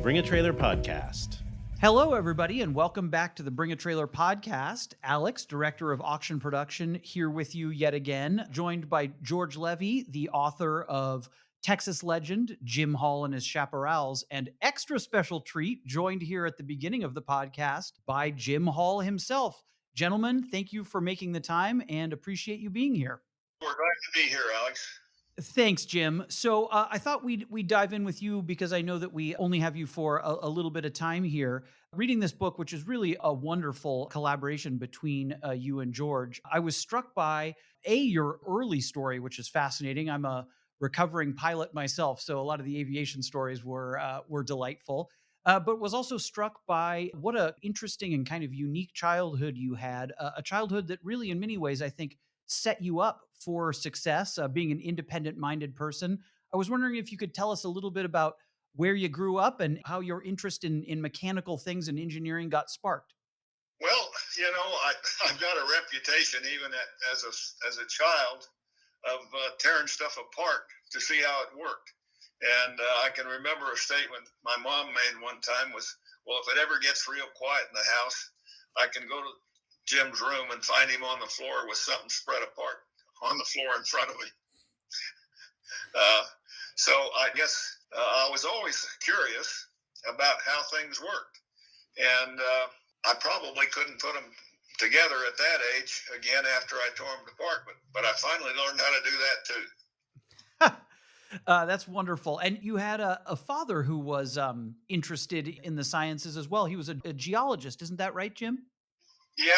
Bring a Trailer podcast. Hello, everybody, and welcome back to the Bring a Trailer podcast. Alex, Director of Auction Production, here with you yet again, joined by George Levy, the author of Texas Legend, Jim Hall and his Chaparrals, and extra special treat, joined here at the beginning of the podcast by Jim Hall himself. Gentlemen, thank you for making the time and appreciate you being here. We're glad to be here, Alex. Thanks, Jim. So I thought we'd dive in with you because I know that we only have you for a little bit of time here. Reading this book, which is really a wonderful collaboration between you and George, I was struck by your early story, which is fascinating. I'm a recovering pilot myself, so a lot of the aviation stories were delightful. But was also struck by what a interesting and kind of unique childhood you had, a childhood that really, in many ways, I think, set you up for success, being an independent-minded person. I was wondering if you could tell us a little bit about where you grew up and how your interest in mechanical things and engineering got sparked. Well, I've got a reputation, even as a child, of tearing stuff apart to see how it worked. And I can remember a statement my mom made one time was, well, if it ever gets real quiet in the house, I can go to Jim's room and find him on the floor with something spread apart on the floor in front of me. So I guess I was always curious about how things worked. And I probably couldn't put them together at that age again after I tore them apart. But I finally learned how to do that too. That's wonderful. And you had a father who was interested in the sciences as well. He was a geologist. Isn't that right, Jim? Yeah,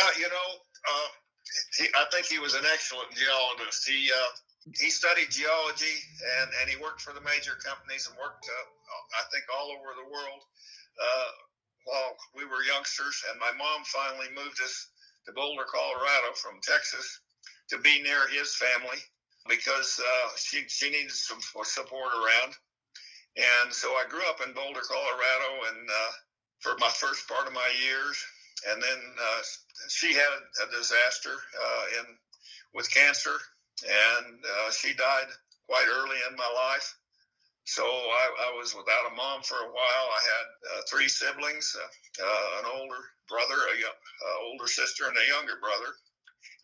I think he was an excellent geologist. He studied geology and he worked for the major companies and worked, I think, all over the world while we were youngsters. And my mom finally moved us to Boulder, Colorado from Texas to be near his family because she needed some support around. And so I grew up in Boulder, Colorado, and for my first part of my years. And then she had a disaster with cancer, and she died quite early in my life. So I was without a mom for a while. I had three siblings, an older brother, an older sister, and a younger brother.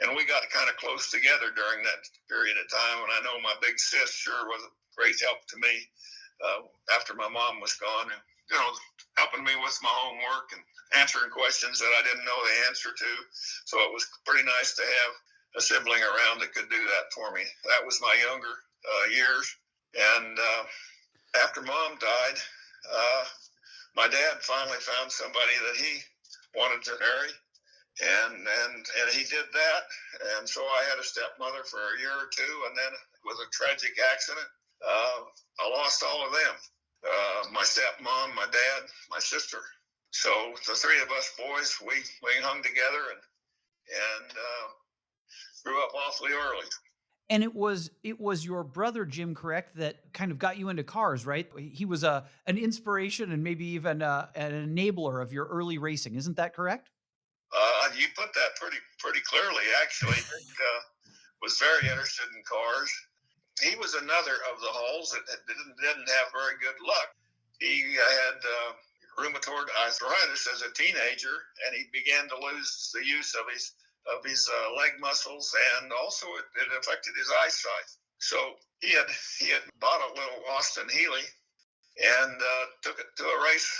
And we got kind of close together during that period of time. And I know my big sis sure was a great help to me after my mom was gone. And, helping me with my homework and answering questions that I didn't know the answer to. So it was pretty nice to have a sibling around that could do that for me. That was my younger years. And after mom died, my dad finally found somebody that he wanted to marry. And he did that. And so I had a stepmother for a year or two. And then with a tragic accident, I lost all of them. My stepmom, my dad, my sister. So the three of us boys, we hung together and grew up awfully early. And it was your brother, Jim, correct, that kind of got you into cars, right? He was an inspiration and maybe even an enabler of your early racing. Isn't that correct? You put that pretty clearly, actually. Was very interested in cars. He was another of the Halls that didn't have very good luck. He had rheumatoid arthritis as a teenager, and he began to lose the use of his leg muscles, and also it affected his eyesight. So he had bought a little Austin Healey and took it to a race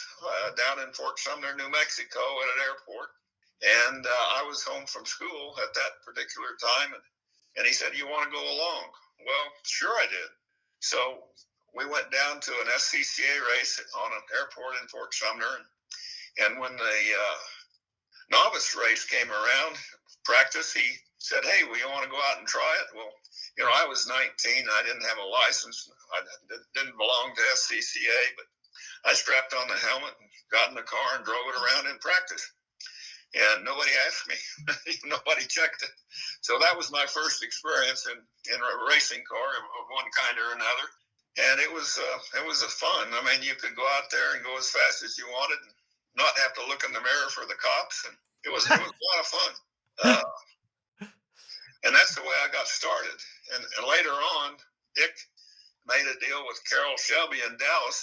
down in Fort Sumner, New Mexico, at an airport. And I was home from school at that particular time, and he said, "You want to go along?" Well, sure I did. So we went down to an SCCA race on an airport in Fort Sumner. And when the novice race came around, practice, he said, "Hey, we want to go out and try it?" Well, I was 19. I didn't have a license. I didn't belong to SCCA, but I strapped on the helmet and got in the car and drove it around in practice. And nobody asked me. Nobody checked it. So that was my first experience in a racing car of one kind or another. And it was fun. I mean, you could go out there and go as fast as you wanted and not have to look in the mirror for the cops. And it was a lot of fun. And that's the way I got started. And later on, Dick made a deal with Carroll Shelby in Dallas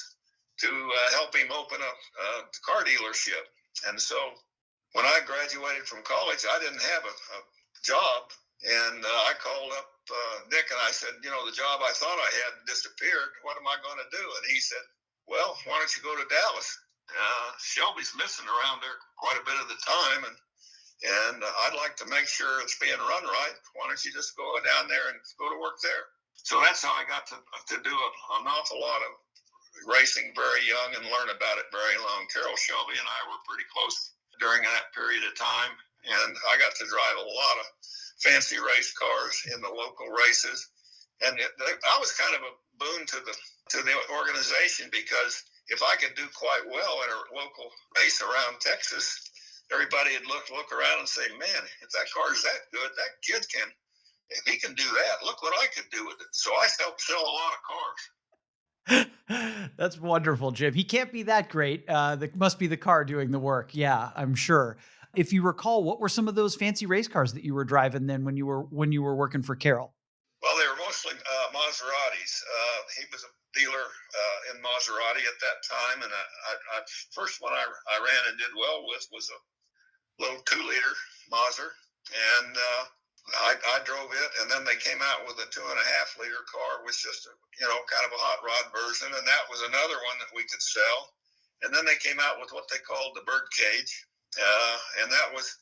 to help him open a car dealership. And so when I graduated from college, I didn't have a job. And I called up Nick and I said, the job I thought I had disappeared. What am I going to do? And he said, well, why don't you go to Dallas? Shelby's missing around there quite a bit of the time. And I'd like to make sure it's being run right. Why don't you just go down there and go to work there? So that's how I got to do an awful lot of racing very young and learn about it very long. Carroll Shelby and I were pretty close during that period of time. And I got to drive a lot of fancy race cars in the local races. And I was kind of a boon to the organization, because if I could do quite well in a local race around Texas, everybody would look around and say, man, if that car's that good, that kid if he can do that, look what I could do with it. So I helped sell a lot of cars. That's wonderful, Jim. He can't be that great. That must be the car doing the work. Yeah, I'm sure. If you recall, what were some of those fancy race cars that you were driving then when you were working for Carroll? Well, they were mostly Maseratis. He was a dealer in Maserati at that time, and first one I ran and did well with was a little 2-liter Maser, and I drove it, and then they came out with a 2.5-liter car, which just kind of a hot rod version, and that was another one that we could sell. And then they came out with what they called the Birdcage, and that was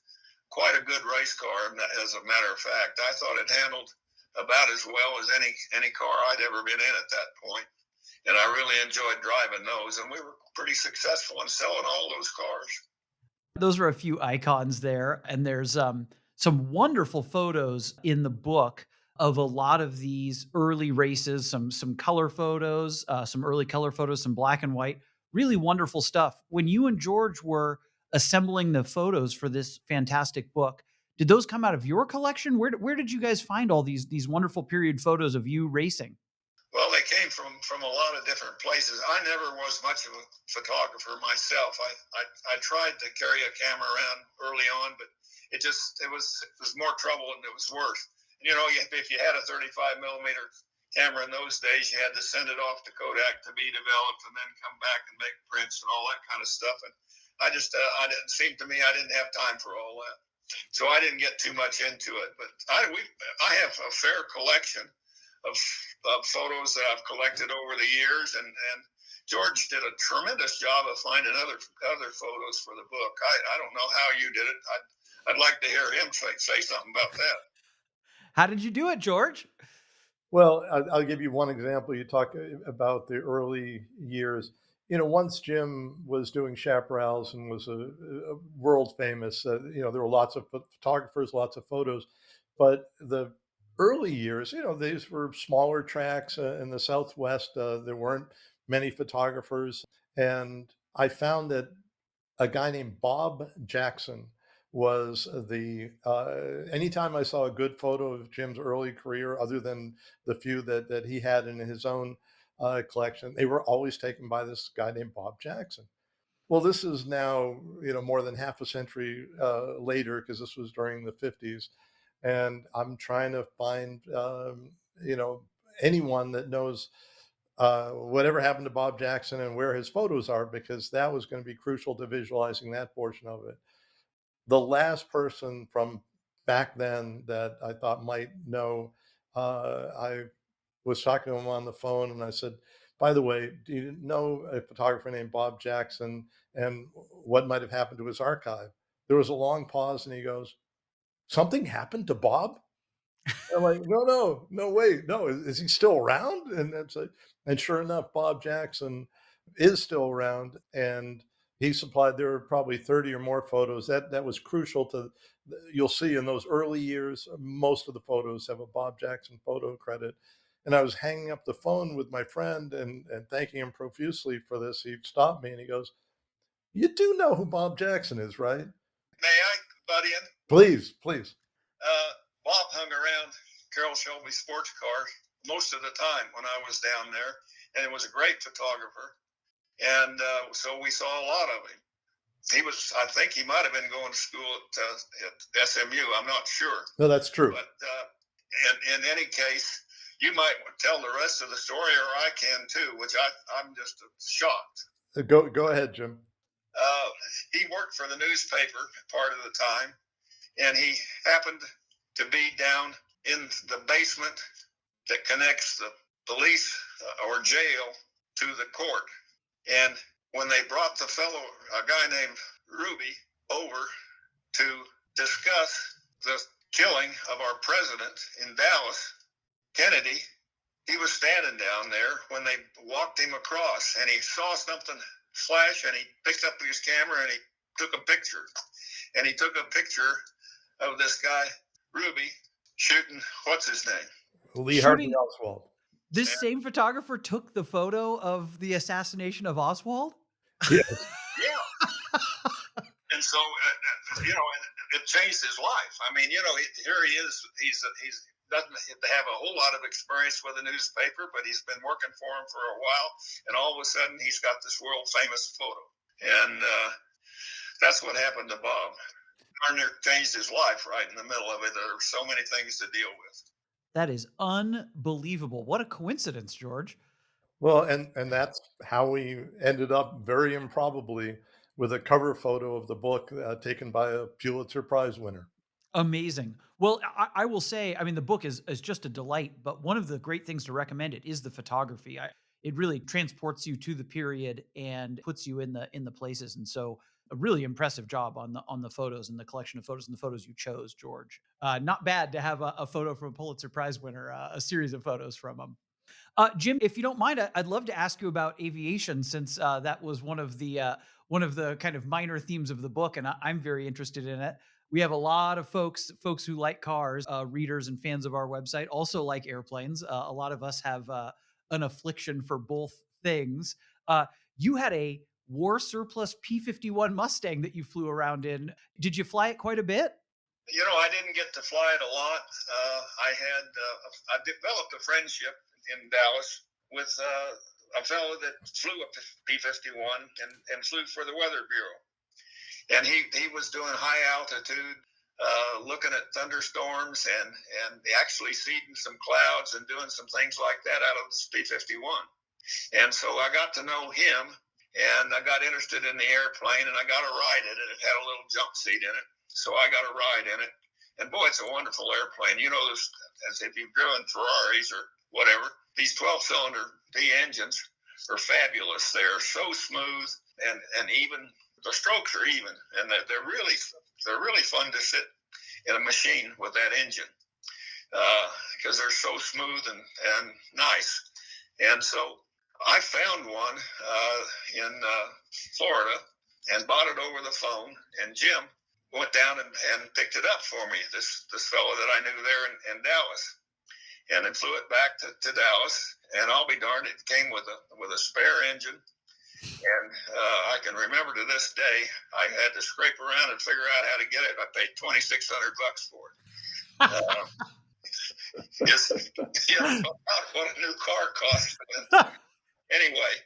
quite a good race car. As a matter of fact, I thought it handled about as well as any car I'd ever been in at that point, and I really enjoyed driving those. And we were pretty successful in selling all those cars. Those are a few icons there, and there's some wonderful photos in the book of a lot of these early races, some color photos, some early color photos, some black and white, really wonderful stuff. When you and George were assembling the photos for this fantastic book, did those come out of your collection? Where did you guys find all these wonderful period photos of you racing? Well, they came from a lot of different places. I never was much of a photographer myself. I tried to carry a camera around early on, but it was more trouble than it was worth. If you had a 35 millimeter camera in those days, you had to send it off to Kodak to be developed, and then come back and make prints and all that kind of stuff. And I didn't seem to me I didn't have time for all that, so I didn't get too much into it. But I have a fair collection of photos that I've collected over the years, and George did a tremendous job of finding other photos for the book. I don't know how you did it. I'd like to hear him say something about that. How did you do it, George? Well, I'll give you one example. You talk about the early years. Once Jim was doing Chaparrals and was a world famous, there were lots of photographers, lots of photos, but the early years, these were smaller tracks in the Southwest. There weren't many photographers. And I found that a guy named Bob Jackson was anytime I saw a good photo of Jim's early career, other than the few that he had in his own collection, they were always taken by this guy named Bob Jackson. Well, this is now, more than half a century later, because this was during the 50s. And I'm trying to find, anyone that knows whatever happened to Bob Jackson and where his photos are, because that was going to be crucial to visualizing that portion of it. The last person from back then that I thought might know, I was talking to him on the phone, and I said, by the way, do you know a photographer named Bob Jackson, and what might have happened to his archive? There was a long pause, and he goes, something happened to Bob? I'm like, no, wait, no, is he still around? And it's like, and sure enough, Bob Jackson is still around, and he supplied. There were probably 30 or more photos. That was crucial to. You'll see in those early years, most of the photos have a Bob Jackson photo credit. And I was hanging up the phone with my friend and thanking him profusely for this. He stopped me and he goes, "You do know who Bob Jackson is, right?" May I butt in? Please, please. Bob hung around Carroll Shelby sports cars most of the time when I was down there, and he was a great photographer. And so we saw a lot of him. I think he might have been going to school at SMU. I'm not sure. No, that's true. But in any case, you might tell the rest of the story, or I can too, which I'm just shocked. Go ahead, Jim. He worked for the newspaper part of the time, and he happened to be down in the basement that connects the police or jail to the court. And when they brought a guy named Ruby, over to discuss the killing of our president in Dallas, Kennedy, he was standing down there when they walked him across, and he saw something flash, and he picked up his camera and he took a picture. And he took a picture of this guy, Ruby, shooting, what's his name? Lee Harvey Oswald. This same photographer took the photo of the assassination of Oswald? Yes. Yeah. And so, it changed his life. I mean, here he is. He doesn't have a whole lot of experience with a newspaper, but he's been working for him for a while. And all of a sudden, he's got this world famous photo. And that's what happened to Bob. Garner changed his life right in the middle of it. There are so many things to deal with. That is unbelievable. What a coincidence, George. Well, and that's how we ended up very improbably with a cover photo of the book taken by a Pulitzer Prize winner. Amazing. Well, I will say, I mean, the book is just a delight, but one of the great things to recommend it is the photography. It really transports you to the period and puts you in the places. And so a really impressive job on the photos and the collection of photos and the photos you chose, George. Not bad to have a photo from a Pulitzer Prize winner, a series of photos from him. Jim, if you don't mind, I'd love to ask you about aviation, since that was one of the kind of minor themes of the book, and I'm very interested in it. We have a lot of folks who like cars, readers and fans of our website, also like airplanes. A lot of us have an affliction for both things. You had a war surplus P-51 Mustang that you flew around in. Did you fly it quite a bit? I didn't get to fly it a lot. I developed a friendship in Dallas with a fellow that flew a P-51 and flew for the Weather Bureau. And he was doing high altitude, looking at thunderstorms and actually seeding some clouds and doing some things like that out of the P-51. And so I got to know him, and I got interested in the airplane, and I got a ride in it. It had a little jump seat in it. So I got a ride in it. And boy, it's a wonderful airplane. As if you've driven Ferraris or whatever, these 12-cylinder V engines are fabulous. They are so smooth and even. The strokes are even, and they're really fun to sit in a machine with that engine because they're so smooth and nice. And so I found one in Florida and bought it over the phone, and Jim went down and picked it up for me, this fellow that I knew there in Dallas, and then flew it back to Dallas, and I'll be darned, it came with a spare engine. And I can remember to this day, I had to scrape around and figure out how to get it. I paid $2,600 for it. What a new car cost. Anyway,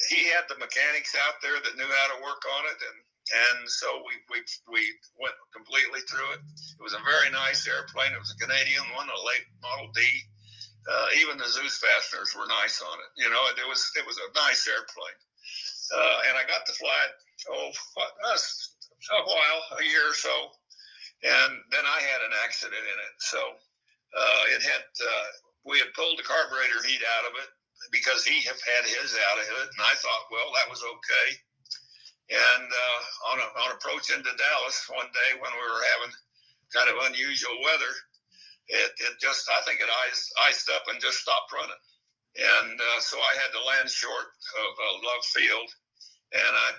he had the mechanics out there that knew how to work on it, and so we went completely through it. It was a very nice airplane. It was a Canadian one, a late Model D. Even the Zeus fasteners were nice on it. It was a nice airplane. And I got to fly it, a while, a year or so. And then I had an accident in it. So we had pulled the carburetor heat out of it because he had his out of it. And I thought, well, that was okay. And on approach into Dallas one day when we were having kind of unusual weather, it just, I think it iced up and just stopped running. And so I had to land short of Love Field, and I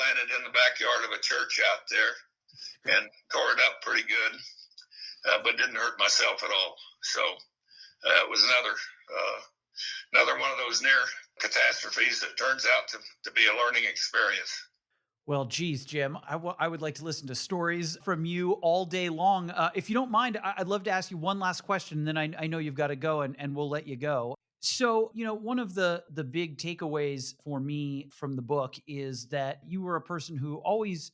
landed in the backyard of a church out there and tore it up pretty good, but didn't hurt myself at all. So it was another one of those near catastrophes that turns out to be a learning experience. Well, geez, Jim, I would like to listen to stories from you all day long. If you don't mind, I'd love to ask you one last question, and then I know you've got to go, and we'll let you go. So, one of the big takeaways for me from the book is that you were a person who always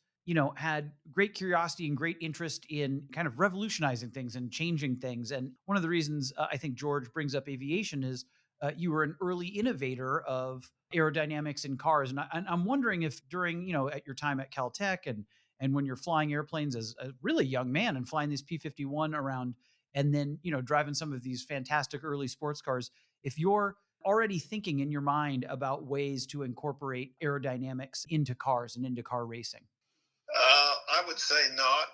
had great curiosity and great interest in kind of revolutionizing things and changing things. And one of the reasons I think George brings up aviation is you were an early innovator of aerodynamics in cars. And I'm wondering if during, at your time at Caltech and when you're flying airplanes as a really young man and flying this P-51 around and then, driving some of these fantastic early sports cars, if you're already thinking in your mind about ways to incorporate aerodynamics into cars and into car racing. I would say not.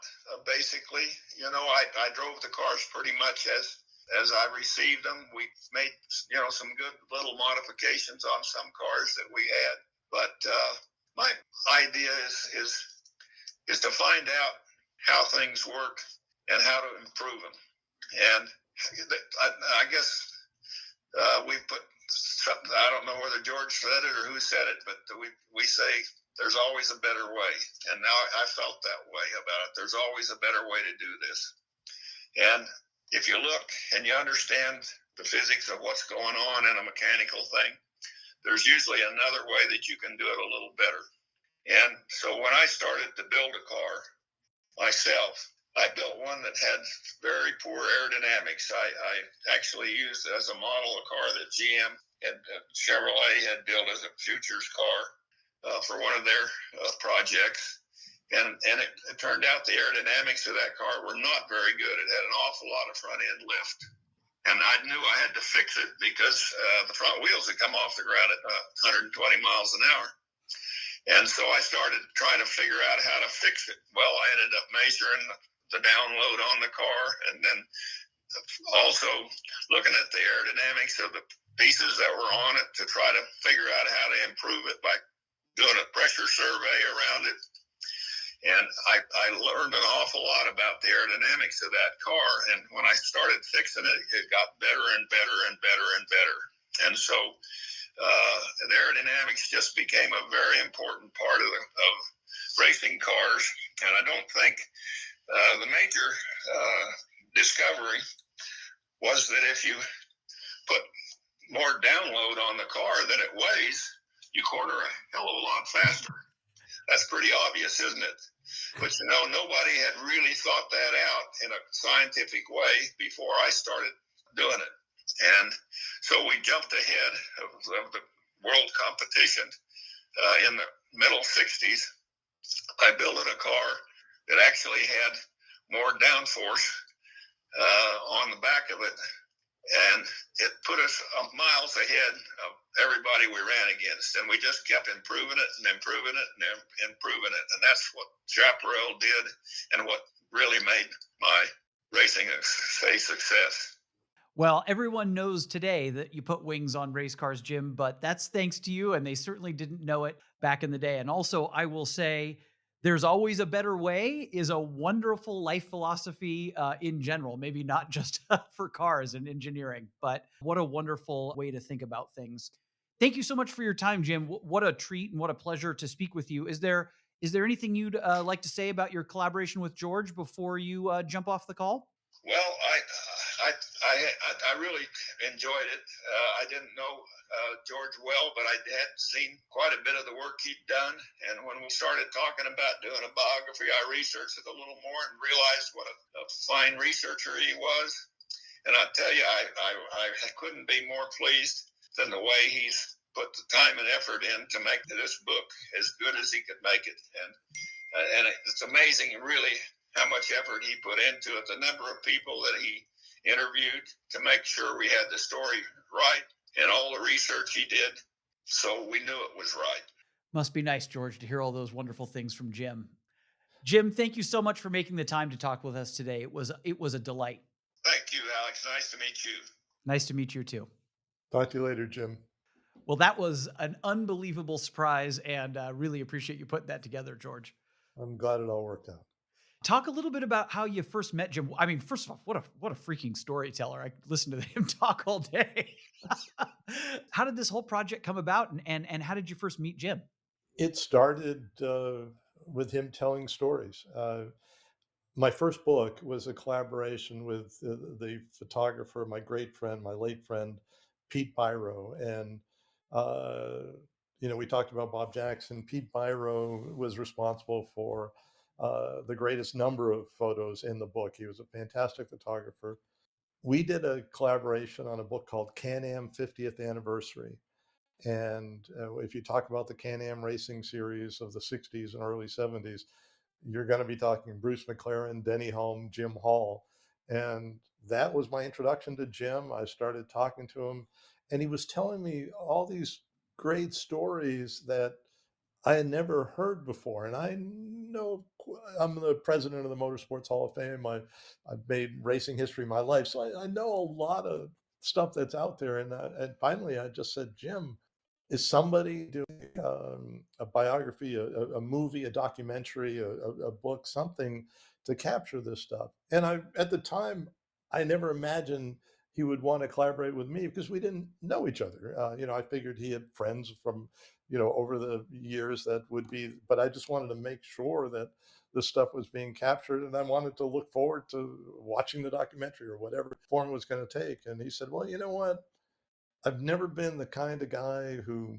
Basically, I drove the cars pretty much as I received them. We made some good little modifications on some cars that we had, but my idea is to find out how things work and how to improve them. And I guess we put something. I don't know whether George said it or who said it, but we say there's always a better way. And now I felt that way about it. There's always a better way to do this. And if you look and you understand the physics of what's going on in a mechanical thing, there's usually another way that you can do it a little better. And so when I started to build a car myself, I built one that had very poor aerodynamics. I actually used as a model a car that GM and Chevrolet had built as a futures car for one of their projects. And it turned out the aerodynamics of that car were not very good. It had an awful lot of front end lift. And I knew I had to fix it because the front wheels had come off the ground at 120 miles an hour. And so I started trying to figure out how to fix it. Well, I ended up measuring the download on the car and then also looking at the aerodynamics of the pieces that were on it to try to figure out how to improve it by doing a pressure survey around it. And I learned an awful lot about the aerodynamics of that car. And when I started fixing it, it got better and better and better and better. And so the aerodynamics just became a very important part of racing cars. And I don't think the major discovery was that if you put more download on the car than it weighs, you corner a hell of a lot faster. That's pretty obvious, isn't it? But nobody had really thought that out in a scientific way before I started doing it. And so we jumped ahead of the world competition in the middle 60s. I built a car that actually had more downforce on the back of it. And it put us miles ahead of everybody we ran against. And we just kept improving it and improving it and improving it. And that's what Chaparral did and what really made my racing a success. Well, everyone knows today that you put wings on race cars, Jim, but that's thanks to you. And they certainly didn't know it back in the day. And also, I will say, there's always a better way is a wonderful life philosophy in general, maybe not just for cars and engineering, but what a wonderful way to think about things. Thank you so much for your time, Jim. What a treat and what a pleasure to speak with you. Is there anything you'd like to say about your collaboration with George before you jump off the call? Well, I really enjoyed it. I didn't know George well, but I had seen quite a bit of the work he'd done. And when we started talking about doing a biography, I researched it a little more and realized what a fine researcher he was. And I tell you, I couldn't be more pleased than the way he's put the time and effort in to make this book as good as he could make it. And it's amazing, really, how much effort he put into it, the number of people that he interviewed to make sure we had the story right, and all the research he did, so we knew it was right. Must be nice, George, to hear all those wonderful things from Jim. Jim, thank you so much for making the time to talk with us today. It was a delight. Thank you, Alex. Nice to meet you. Nice to meet you too. Talk to you later, Jim. Well, that was an unbelievable surprise, and really appreciate you putting that together, George. I'm glad it all worked out. Talk a little bit about how you first met Jim. I mean, first of all, what a freaking storyteller! I could listen to him talk all day. How did this whole project come about, and how did you first meet Jim? It started with him telling stories. My first book was a collaboration with the photographer, my great friend, my late friend, Pete Biro. And we talked about Bob Jackson. Pete Biro was responsible for the greatest number of photos in the book. He was a fantastic photographer. We did a collaboration on a book called Can-Am 50th Anniversary. And if you talk about the Can-Am racing series of the 60s and early 70s, you're going to be talking Bruce McLaren, Denny Hulme, Jim Hall. And that was my introduction to Jim. I started talking to him, and he was telling me all these great stories that I had never heard before. And I know I'm the president of the Motorsports Hall of Fame. I've made racing history my life. So I know a lot of stuff that's out there. And finally, I just said, Jim, is somebody doing a biography, a movie, a documentary, a book, something to capture this stuff? And at the time, I never imagined he would want to collaborate with me because we didn't know each other. I figured he had friends from, over the years that would be, but I just wanted to make sure that the stuff was being captured, and I wanted to look forward to watching the documentary or whatever form it was going to take. And he said, well, you know what? I've never been the kind of guy who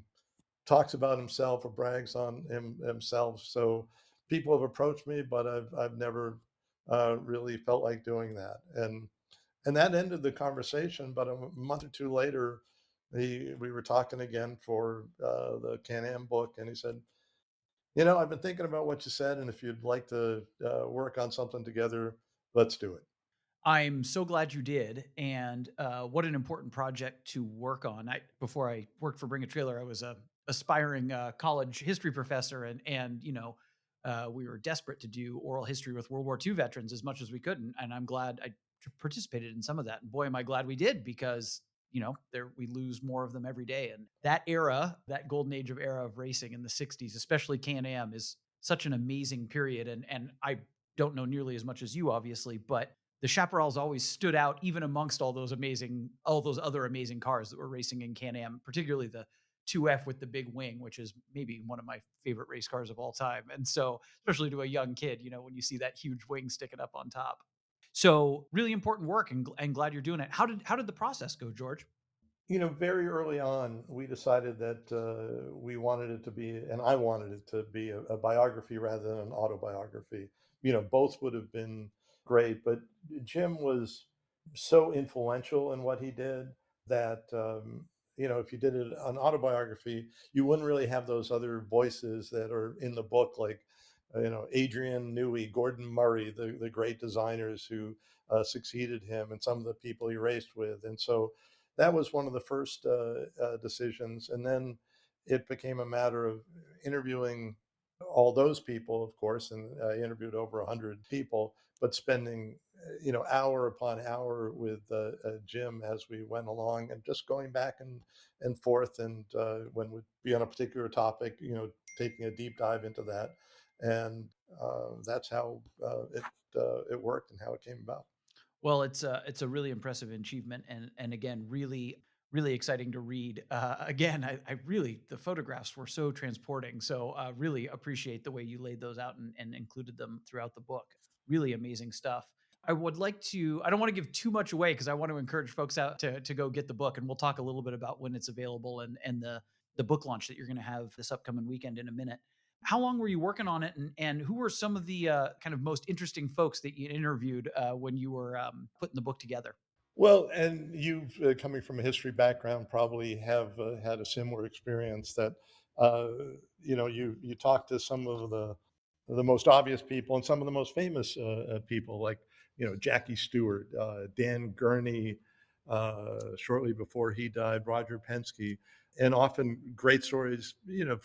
talks about himself or brags on himself. So people have approached me, but I've never really felt like doing that. And that ended the conversation. But a month or two later, we were talking again for the Can-Am book, and he said, I've been thinking about what you said, and if you'd like to work on something together, let's do it. I'm so glad you did, and what an important project to work on. Before I worked for Bring a Trailer, I was a aspiring college history professor, and we were desperate to do oral history with World War II veterans as much as we could, and I'm glad I participated in some of that. And boy, am I glad we did, because there we lose more of them every day. And that era, that golden age of racing in the '60s, especially Can-Am, is such an amazing period. And I don't know nearly as much as you, obviously, but the Chaparrals always stood out even amongst all those other amazing cars that were racing in Can-Am, particularly the 2F with the big wing, which is maybe one of my favorite race cars of all time. And so, especially to a young kid, when you see that huge wing sticking up on top. So, really important work, and glad you're doing it. How did the process go, George? Very early on, we decided that we wanted it to be, and I wanted it to be a biography rather than an autobiography. Both would have been great, but Jim was so influential in what he did that, if you did an autobiography, you wouldn't really have those other voices that are in the book, like, Adrian Newey, Gordon Murray, the great designers who succeeded him, and some of the people he raced with. And so that was one of the first decisions. And then it became a matter of interviewing all those people, of course, and I interviewed over 100 people, but spending, hour upon hour with Jim as we went along, and just going back and forth. And when we'd be on a particular topic, taking a deep dive into that. And that's how it worked and how it came about. Well, it's a really impressive achievement, and again, really exciting to read. Again, I really, the photographs were so transporting. So really appreciate the way you laid those out and included them throughout the book. Really amazing stuff. I would like to. I don't want to give too much away, because I want to encourage folks out to go get the book, and we'll talk a little bit about when it's available, and the book launch that you're going to have this upcoming weekend in a minute. How long were you working on it, and who were some of the kind of most interesting folks that you interviewed when you were putting the book together? Well, and you've coming from a history background, probably have had a similar experience that uh, you talk to some of the most obvious people and some of the most famous people, like Jackie Stewart, Dan Gurney, shortly before he died, Roger Penske, and often great stories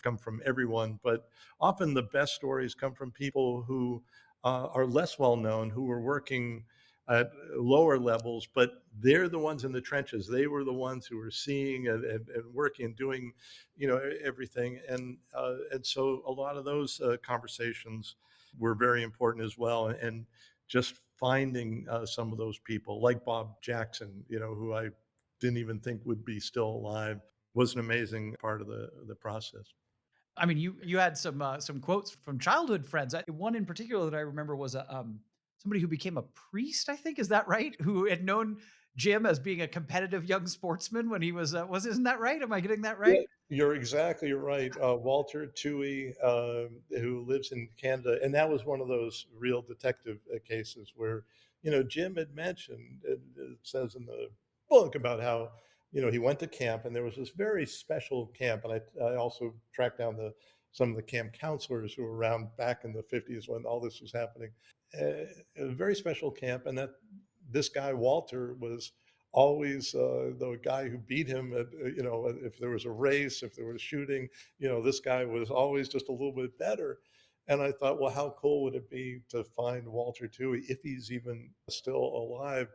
come from everyone, but often the best stories come from people who are less well known, who were working at lower levels, but they're the ones in the trenches. They were the ones who were seeing and working and doing, everything. And so a lot of those conversations were very important as well. And just finding some of those people, like Bob Jackson, who I didn't even think would be still alive, was an amazing part of the process. I mean, you had some quotes from childhood friends. One in particular that I remember was somebody who became a priest. I think, is that right? Who had known Jim as being a competitive young sportsman when he was isn't that right? Am I getting that Yeah, right? you're exactly right. Walter Toohey, who lives in Canada, and that was one of those real detective cases where, Jim had mentioned, it says in the book about how, he went to camp and there was this very special camp. And I also tracked down some of the camp counselors who were around back in the 50s when all this was happening. A very special camp, and that this guy, Walter, was always the guy who beat him at, if there was a race, if there was shooting, this guy was always just a little bit better. And I thought, well, how cool would it be to find Walter Toohey if he's even still alive?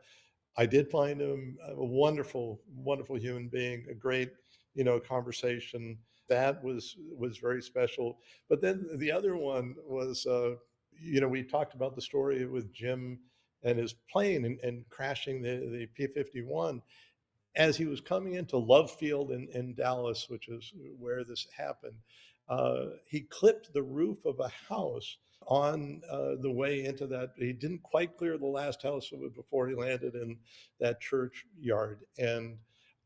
I did find him a wonderful, wonderful human being, a great, conversation. That was very special. But then the other one was, we talked about the story with Jim and his plane and crashing the P-51 as he was coming into Love Field in Dallas, which is where this happened. He clipped the roof of a house on the way into that. He didn't quite clear the last house before he landed in that churchyard. And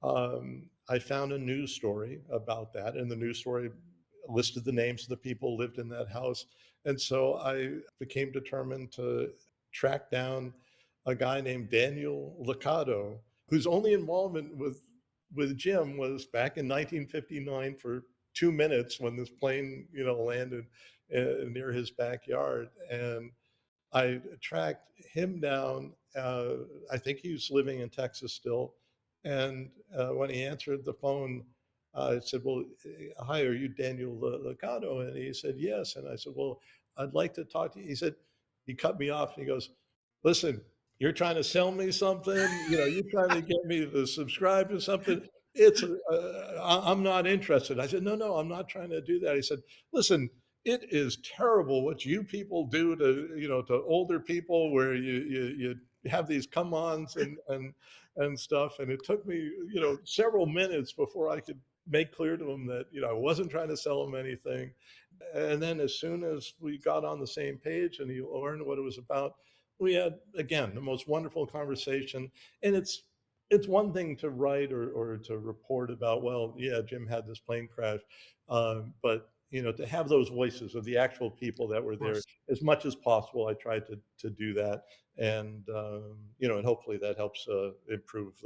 I found a news story about that, and the news story listed the names of the people who lived in that house. And so I became determined to track down a guy named Daniel Liccardo, whose only involvement with Jim was back in 1959 for 2 minutes when this plane, landed near his backyard. And I tracked him down. I think he was living in Texas still. And when he answered the phone, I said, "Well, hi, are you Daniel Liccardo?" And he said, "Yes." And I said, "Well, I'd like to talk to you." He said, he cut me off and he goes, "Listen, you're trying to sell me something. You're trying to get me to subscribe to something. I'm not interested." I said, "No, no, I'm not trying to do that." He said, "Listen, it is terrible what you people do to older people, where you have these come-ons and stuff." And it took me several minutes before I could make clear to him that I wasn't trying to sell him anything. And then as soon as we got on the same page and he learned what it was about, we had again the most wonderful conversation. And it's one thing to write or to report about, well, yeah, Jim had this plane crash, but to have those voices of the actual people that were Of there course. as much as possible, I tried to do that. And and hopefully that helps improve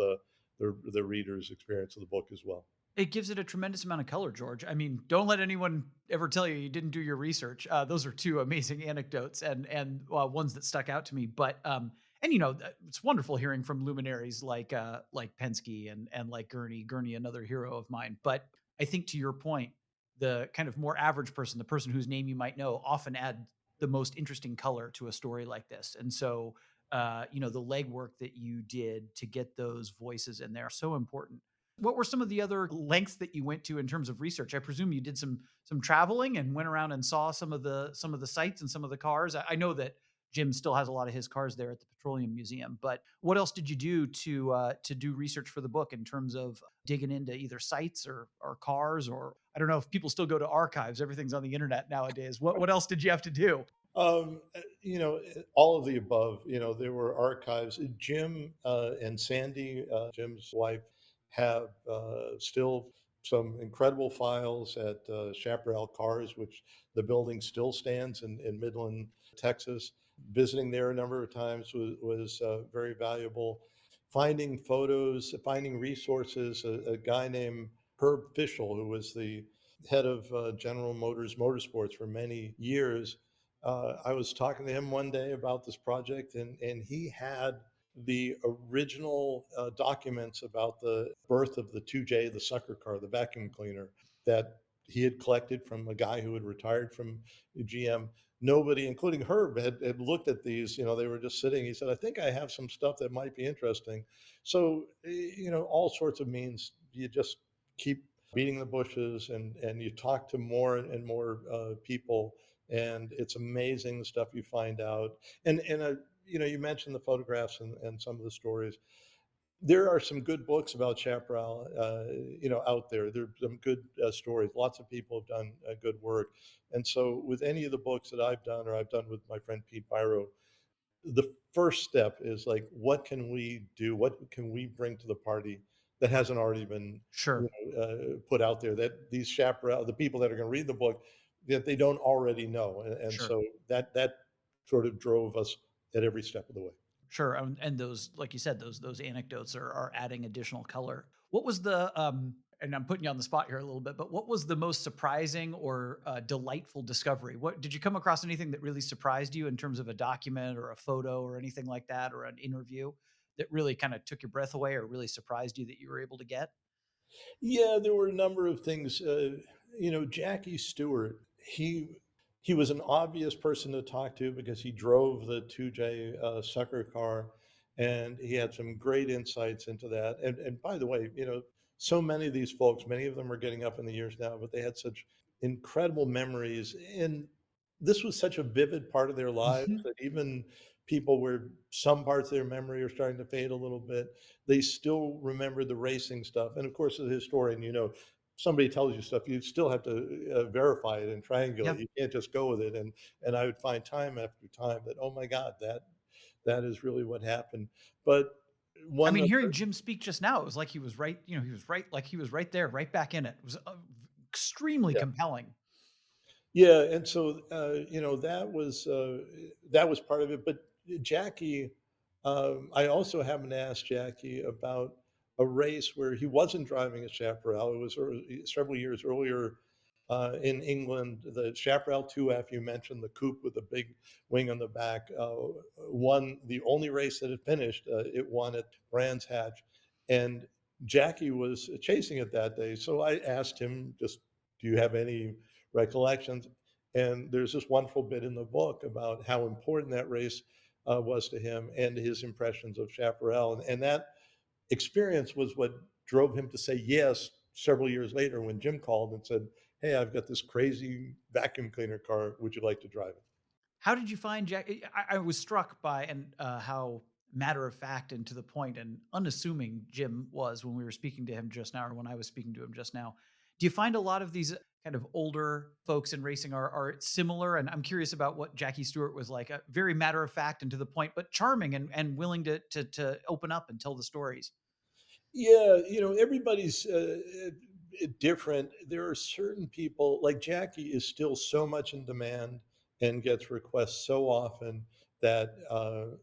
the reader's experience of the book as well. It gives it a tremendous amount of color, George. I mean, don't let anyone ever tell you didn't do your research. Those are two amazing anecdotes and ones that stuck out to me. But and it's wonderful hearing from luminaries like Penske and like Gurney, another hero of mine. But I think to your point, the kind of more average person, the person whose name you might know, often add the most interesting color to a story like this. And so, the legwork that you did to get those voices in there are so important. What were some of the other lengths that you went to in terms of research? I presume you did some traveling and went around and saw some of the sites and some of the cars. I know that Jim still has a lot of his cars there at the Petroleum Museum, but what else did you do to do research for the book in terms of digging into either sites or cars, or I don't know if people still go to archives. Everything's on the internet nowadays. What else did you have to do? All of the above. There were archives. Jim and Sandy, Jim's wife, have still some incredible files at Chaparral Cars, which the building still stands in Midland, Texas. Visiting there a number of times was very valuable. Finding photos, finding resources. A guy named Herb Fischel, who was the head of General Motors Motorsports for many years. I was talking to him one day about this project, and he had the original documents about the birth of the 2J, the sucker car, the vacuum cleaner, that he had collected from a guy who had retired from GM. Nobody, including Herb, had looked at these. They were just sitting. He said, "I think I have some stuff that might be interesting." So, all sorts of means. You just keep beating the bushes, and you talk to more and more people, and it's amazing the stuff you find out. And you mentioned the photographs and some of the stories. There are some good books about Chaparral, out there. There's some good stories. Lots of people have done good work. And so with any of the books that I've done, or I've done with my friend Pete Biro, the first step is like, what can we do? What can we bring to the party that hasn't already been, Sure. put out there, that these chaparral, the people that are going to read the book, that they don't already know, and Sure. so that sort of drove us at every step of the way. Sure, and those, like you said, those anecdotes are adding additional color. What was the and I'm putting you on the spot here a little bit, but what was the most surprising or delightful discovery? What did you come across anything that really surprised you in terms of a document or a photo or anything like that, or an interview that really kind of took your breath away or really surprised you that you were able to get? Yeah, there were a number of things. Jackie Stewart, he was an obvious person to talk to because he drove the 2J sucker car, and he had some great insights into that. And by the way, so many of these folks, many of them are getting up in the years now, but they had such incredible memories, and this was such a vivid part of their lives Mhm. that even people where some parts of their memory are starting to fade a little bit, they still remember the racing stuff. And of course, as a historian, somebody tells you stuff, you still have to verify it and Yeah. triangulate. You can't just go with it. And I would find time after time that, oh my God, that is really what happened. But I one mean, of hearing Jim speak just now, it was like he was right. He was right, like he was right there, right back in it. It was extremely yeah. compelling. Yeah, and so, that was part of it, but Jackie, I also happened to ask Jackie about a race where he wasn't driving a Chaparral. It was several years earlier, in England. The Chaparral 2F, you mentioned the coupe with the big wing on the back, won the only race that it finished. It won at Brands Hatch, and Jackie was chasing it that day. So I asked him, just, "Do you have any recollections?" And there's this wonderful bit in the book about how important that race was to him and his impressions of Chaparral. And that experience was what drove him to say yes several years later when Jim called and said, "Hey, I've got this crazy vacuum cleaner car. Would you like to drive it?" How did you find Jack? I was struck by and how matter of fact and to the point and unassuming Jim was when we were speaking to him just now, or when I was speaking to him just now. Do you find a lot of these kind of older folks in racing are similar? And I'm curious about what Jackie Stewart was like. Very matter of fact and to the point, but charming and willing to open up and tell the stories. Yeah, everybody's different. There are certain people, like Jackie is still so much in demand and gets requests so often that,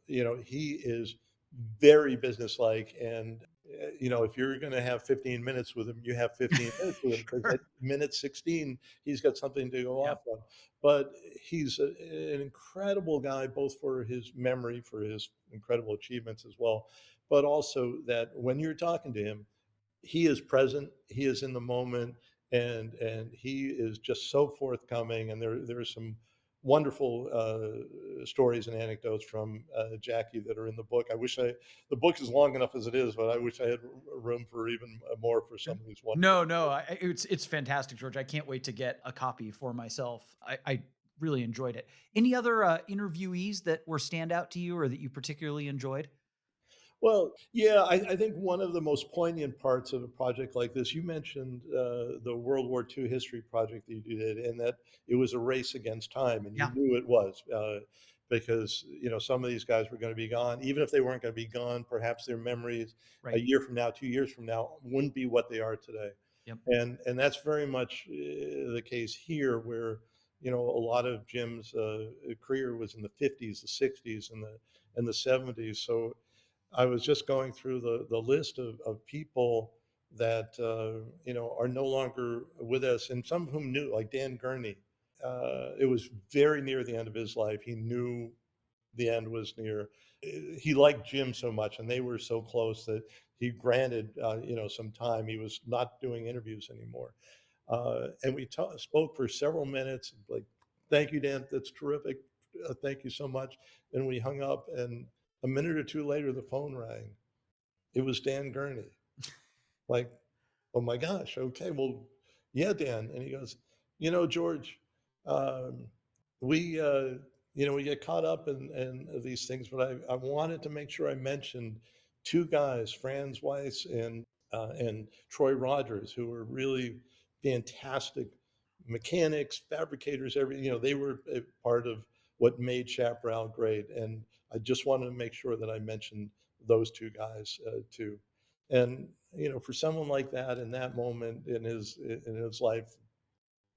he is very businesslike. And, if you're going to have 15 minutes with him, you have 15 minutes with him because at Sure. minute 16, he's got something to go Yep. off on. But he's an incredible guy, both for his memory, for his incredible achievements as well, but also that when you're talking to him, he is present, he is in the moment, and he is just so forthcoming. And there are some wonderful stories and anecdotes from Jackie that are in the book. The book is long enough as it is, but I wish I had room for even more for some of these wonderful No, no, stories. it's fantastic, George. I can't wait to get a copy for myself. I really enjoyed it. Any other interviewees that were standout to you or that you particularly enjoyed? Well, yeah, I think one of the most poignant parts of a project like this, you mentioned the World War II history project that you did, and that it was a race against time, and you Yeah, knew it was, because some of these guys were going to be gone. Even if they weren't going to be gone, perhaps their memories a right. year from now, 2 years from now, wouldn't be what they are today. Yep. And that's very much the case here, where a lot of Jim's career was in the 50s, the 60s, and the 70s. So I was just going through the list of people that are no longer with us, and some of whom knew, like Dan Gurney. It was very near the end of his life. He knew the end was near. He liked Jim so much, and they were so close that he granted some time. He was not doing interviews anymore, and we spoke for several minutes. Like, thank you, Dan. That's terrific. Thank you so much. And we hung up, and a minute or two later, the phone rang. It was Dan Gurney. Like, oh my gosh, okay, well, yeah, Dan. And he goes, George, um, we get caught up in these things, but I wanted to make sure I mentioned two guys, Franz Weiss and Troy Rogers, who were really fantastic mechanics, fabricators, they were a part of what made Chaparral great. And I just wanted to make sure that I mentioned those two guys too. And for someone like that in that moment in his life,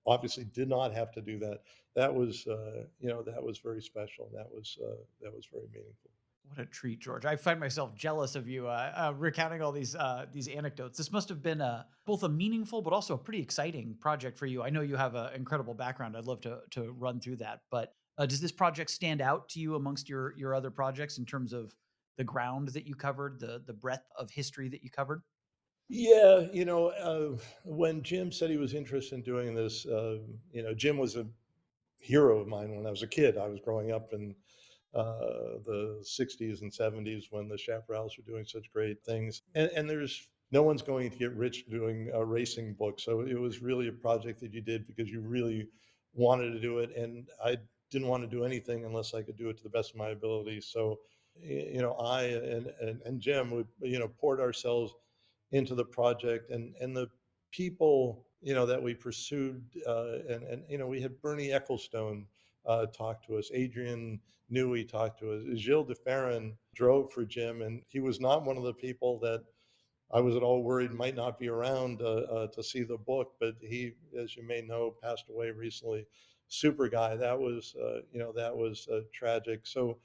obviously did not have to do that. That was that was very special. That was very meaningful. What a treat, George. I find myself jealous of you recounting all these anecdotes. This must have been both a meaningful but also a pretty exciting project for you. I know you have an incredible background. I'd love to run through that. But does this project stand out to you amongst your other projects in terms of the ground that you covered, the breadth of history that you covered? Yeah, when Jim said he was interested in doing this, Jim was a hero of mine when I was a kid. I was growing up in the 60s and 70s when the Chaparrals were doing such great things. And there's no one's going to get rich doing a racing book. So it was really a project that you did because you really wanted to do it. And I didn't want to do anything unless I could do it to the best of my ability. So, I and Jim, would, poured ourselves into the project and the people, that we pursued. We had Bernie Ecclestone talk to us. Adrian Newey talked to us. Gilles de Ferran drove for Jim, and he was not one of the people that I was at all worried might not be around to see the book, but he, as you may know, passed away recently. Super guy. That was tragic. So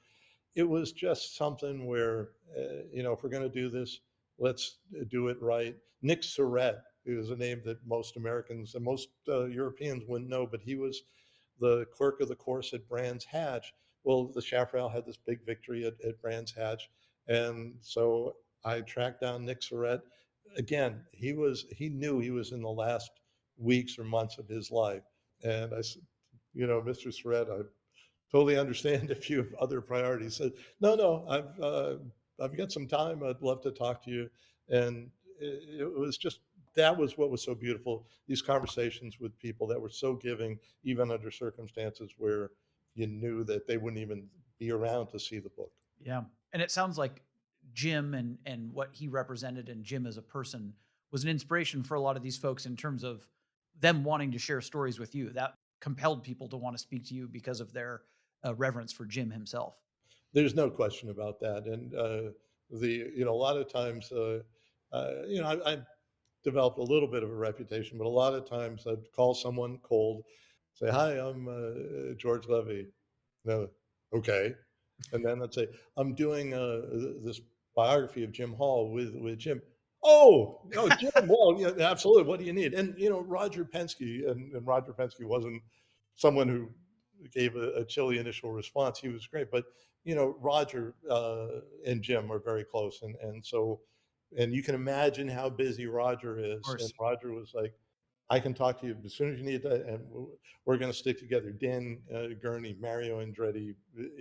it was just something where, if we're going to do this, let's do it right. Nick Surratt is a name that most Americans and most Europeans wouldn't know, but he was the clerk of the course at Brands Hatch. Well, the Chaparral had this big victory at Brands Hatch. And so I tracked down Nick Surratt. Again, he knew he was in the last weeks or months of his life. And I said, Mr. Surratt, I totally understand if you have other priorities. Said, no, I've got some time. I'd love to talk to you. And it was just that was what was so beautiful. These conversations with people that were so giving, even under circumstances where you knew that they wouldn't even be around to see the book. Yeah. And it sounds like Jim and what he represented and Jim as a person was an inspiration for a lot of these folks in terms of them wanting to share stories with you. That compelled people to want to speak to you because of their reverence for Jim himself. There's no question about that. And a lot of times, I developed a little bit of a reputation, but a lot of times I'd call someone cold, say, "Hi, I'm George Levy." No, okay. And then I'd say, "I'm doing this biography of Jim Hall with Jim." Oh, no, Jim. Well, yeah, absolutely. What do you need? And Roger Penske, and Roger Penske wasn't someone who gave a chilly initial response. He was great, but Roger and Jim are very close, and so and you can imagine how busy Roger Of is. And course. Roger was like, I can talk to you as soon as you need that, and we're going to stick together. Dan Gurney, Mario Andretti,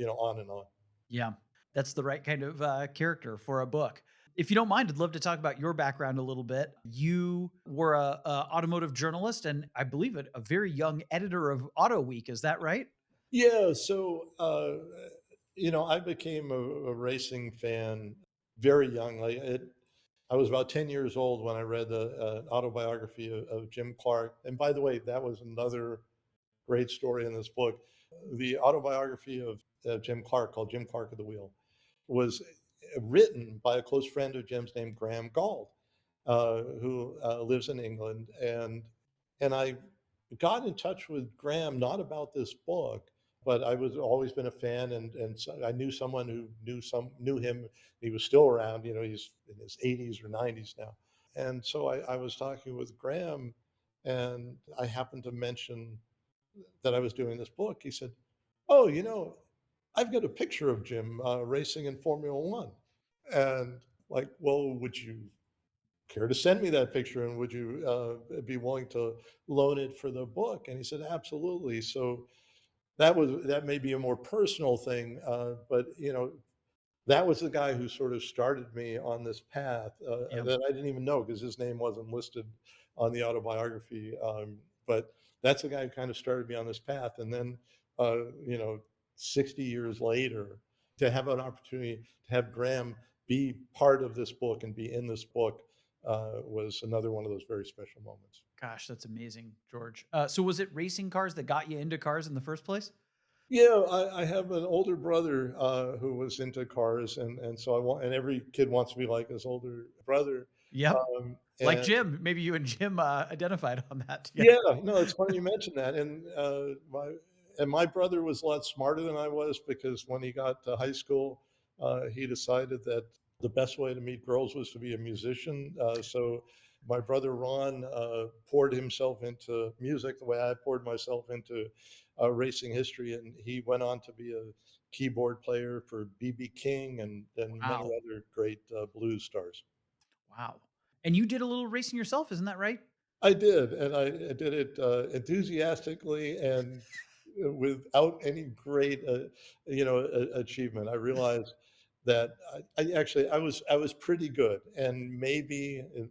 on and on. Yeah. That's the right kind of character for a book. If you don't mind, I'd love to talk about your background a little bit. You were a automotive journalist and I believe a very young editor of Autoweek. Is that right? Yeah, so I became a racing fan very young. I was about 10 years old when I read the autobiography of Jim Clark. And by the way, that was another great story in this book. The autobiography of Jim Clark, called Jim Clark at the Wheel, was written by a close friend of Jim's named Graham Gauld, who lives in England. And I got in touch with Graham not about this book, but I was always been a fan, and so I knew someone who knew him. He was still around. He's in his 80s or 90s now. And so I was talking with Graham, and I happened to mention that I was doing this book. He said, "Oh, I've got a picture of Jim racing in Formula One." And like, well, would you care to send me that picture, and would you be willing to loan it for the book? And he said, absolutely. So that may be a more personal thing, but that was the guy who sort of started me on this path Yeah. that I didn't even know because his name wasn't listed on the autobiography. But that's the guy who kind of started me on this path. And then, uh, you know, 60 years later, to have an opportunity to have Graham be part of this book and be in this book was another one of those very special moments. Gosh, that's amazing, George. So was it racing cars that got you into cars in the first place? Yeah, I have an older brother who was into cars, and so I want, and every kid wants to be like his older brother. Yep. Like And Jim. Maybe you and Jim identified on that yeah, together. no, it's funny you mentioned that. And my brother was a lot smarter than I was, because when he got to high school, he decided that the best way to meet girls was to be a musician. So my brother Ron poured himself into music the way I poured myself into racing history, and he went on to be a keyboard player for BB King and many Wow. other great blues stars. Wow. And you did a little racing yourself, isn't that right? I did, and I did it enthusiastically and without any great, achievement. I realized that I was pretty good, and maybe if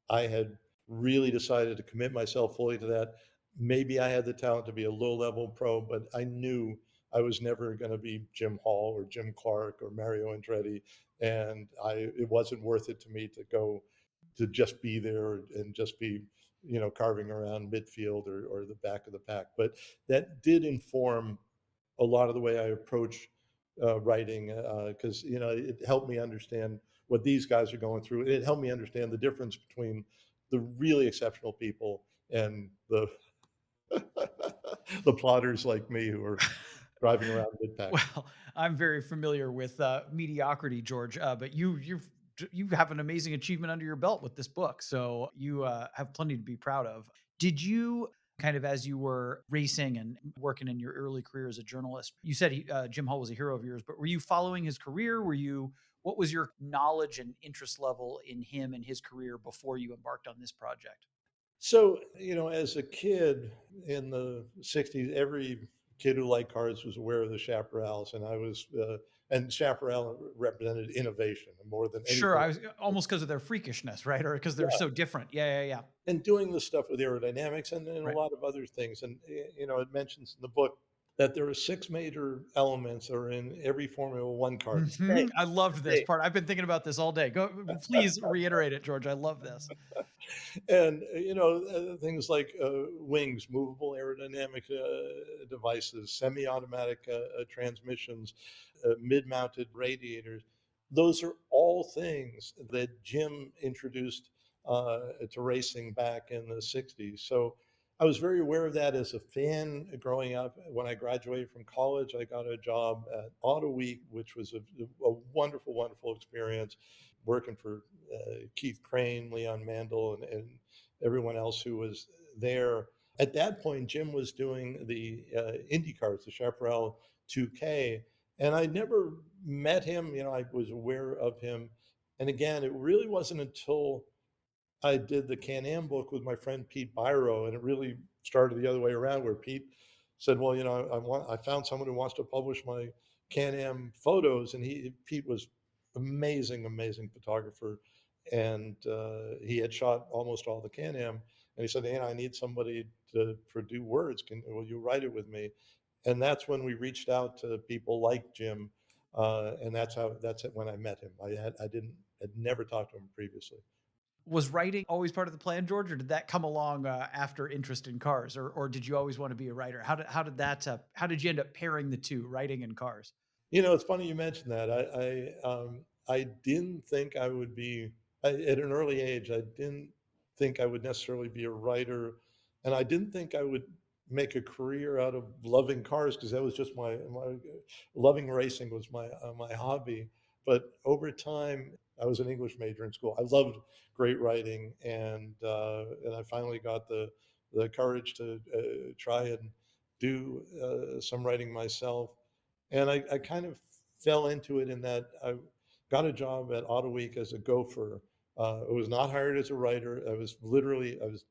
I had really decided to commit myself fully to that, maybe I had the talent to be a low level pro, but I knew I was never going to be Jim Hall or Jim Clark or Mario Andretti, and it wasn't worth it to me to go to just be there and just be carving around midfield or the back of the pack. But that did inform a lot of the way I approach writing, because it helped me understand what these guys are going through. It helped me understand the difference between the really exceptional people and the the plotters like me who are driving around mid pack. Well, I'm very familiar with mediocrity, George, but you have an amazing achievement under your belt with this book, so you have plenty to be proud of. Did you kind of, as you were racing and working in your early career as a journalist, you said Jim Hall was a hero of yours, but were you following his career? What was your knowledge and interest level in him and his career before you embarked on this project? So, as a kid in the 60s, every kid who liked cars was aware of the Chaparrals, and Chaparral represented innovation more than Sure, anything. I was almost because of their freakishness, right? Or because they're Yeah. so different. Yeah, yeah, yeah. And doing the stuff with aerodynamics and a Right. lot of other things. And, it mentions in the book that there are six major elements that are in every Formula One car. Mhm. I loved this Same. part. I've been thinking about this all day. Go, please reiterate it, George. I love this. And things like wings, movable aerodynamic devices, semi-automatic transmissions, mid-mounted radiators. Those are all things that Jim introduced to racing back in the 60s. So I was very aware of that as a fan growing up. When I graduated from college, I got a job at Autoweek, which was a wonderful, wonderful experience, working for Keith Crane, Leon Mandel, and everyone else who was there. At that point, Jim was doing the Indy cars, the Chaparral 2K, and I never met him. I was aware of him, and again, it really wasn't until I did the Can-Am book with my friend Pete Biro, and it really started the other way around, where Pete said, "Well, I found someone who wants to publish my Can-Am photos," and Pete was amazing, amazing photographer, and he had shot almost all the Can-Am, and he said, "Hey, I need somebody for do words. Will you write it with me?" And that's when we reached out to people like Jim, and that's it when I met him. Had never talked to him previously. Was writing always part of the plan, George, or did that come along after interest in cars, or did you always want to be a writer? How did you end up pairing the two, writing and cars? It's funny you mentioned that. I didn't think I would be at an early age. I didn't think I would necessarily be a writer, and I didn't think I would make a career out of loving cars, because that was just my loving racing was my hobby. But over time, I was an English major in school. I loved great writing, and I finally got the courage to try and do some writing myself, and I kind of fell into it in that I got a job at Autoweek as a gopher. I was not hired as a writer. I was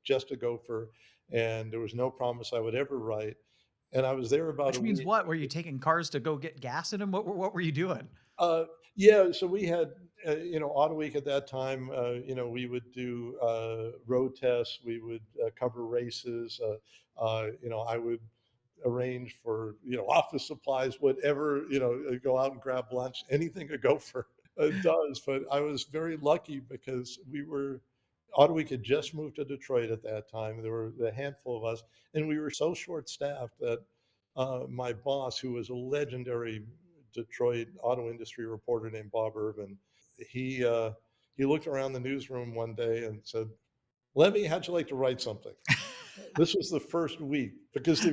just a gopher, and there was no promise I would ever write. And I was there about a Which means week. what? Were you taking cars to go get gas in them? What were you doing? Uh, yeah, so we had, Autoweek at that time. We would do road tests. We would cover races. I would arrange for office supplies, whatever, go out and grab lunch, anything a gopher does. But I was very lucky because Autoweek had just moved to Detroit at that time. There were a handful of us, and we were so short staffed that my boss, who was a legendary Detroit auto industry reporter named Bob Irvin, he uh, he looked around the newsroom one day and said, "Levy, how'd you like to write something?" This was the first week because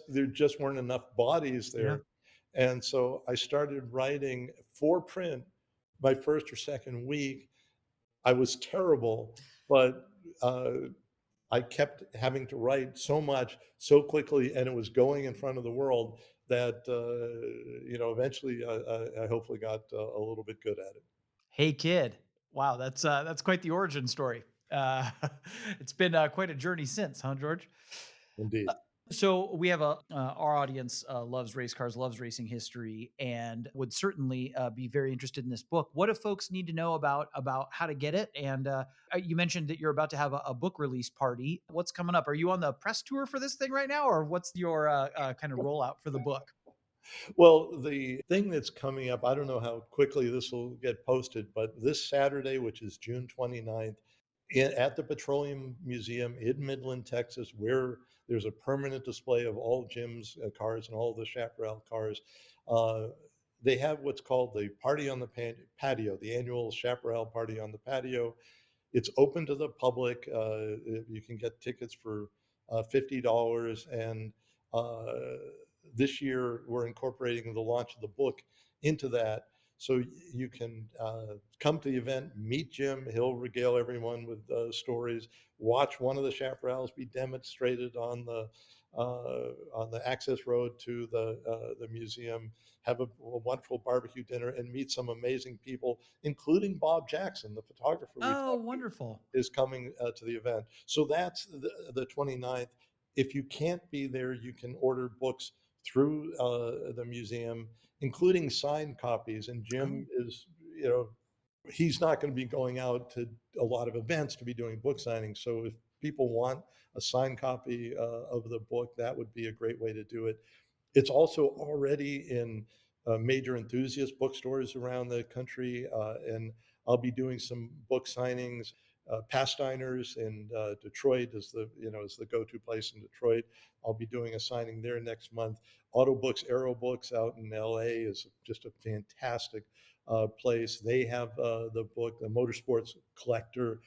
there just weren't enough bodies Yeah. there, and so I started writing for print. My first or second week, I was terrible, but I kept having to write so much so quickly, and it was going in front of the world that eventually I hopefully got a little bit good at it. Hey, kid. Wow, that's quite the origin story. Uh, it's been quite a journey since, huh, George? Indeed. So we have our audience loves race cars, loves racing history, and would certainly be very interested in this book. What do folks need to know about how to get it? And you mentioned that you're about to have a book release party. What's coming up? Are you on the press tour for this thing right now, or what's your kind of rollout for the book? Well, the thing that's coming up, I don't know how quickly this will get posted, but this Saturday, which is June 29th, at the Petroleum Museum in Midland, Texas, where there's a permanent display of all Jim's cars and all the Chaparral cars. Uh, they have what's called the Party on the Patio, the annual Chaparral Party on the Patio. It's open to the public. You can get tickets for $50. And uh, this year, we're incorporating the launch of the book into that. So you can come to the event, meet Jim. He'll regale everyone with stories. Watch one of the chaparrals be demonstrated on the access road to the museum. Have a wonderful barbecue dinner and meet some amazing people, including Bob Jackson, the photographer we Oh, talked to, wonderful. is coming to the event. So that's the 29th. If you can't be there, you can order books through the museum, including signed copies. And Oh, Jim is, he's not going to be going out to a lot of events to be doing book signings. So if people want a signed copy of the book, that would be a great way to do it. It's also already in major enthusiast bookstores around the country, and I'll be doing some book signings. Pasteiner's in Detroit is the go-to place in Detroit. I'll be doing a signing there next month. Autobooks-Aerobooks out in LA is just a fantastic place. They have the book, the Motorsports Collector